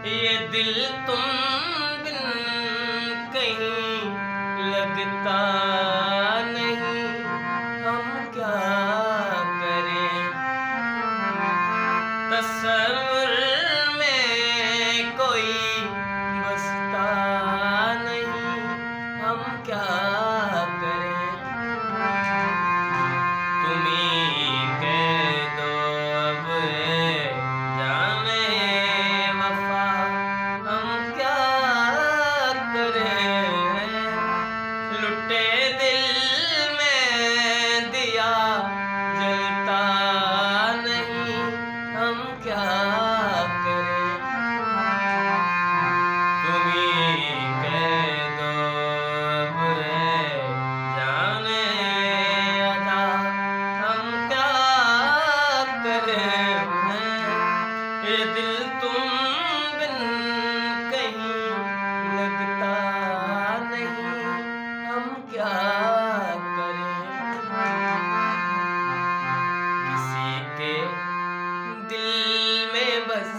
ये दिल तुम बिन कहीं लगता नहीं, हम क्या करें। तस्वीर में कोई बसता नहीं, हम क्या करें। तुम्हीं कह दो अब है जाने वफा, हम क्या करें। लुटे दिल में दिया जलता नहीं, हम क्या करें। तुम्हीं कह दो अब है जाने अदा, हम क्या करें। ये दिल तुम बिन कहीं लगता नहीं, हम क्या करें। किसी के दिल में बस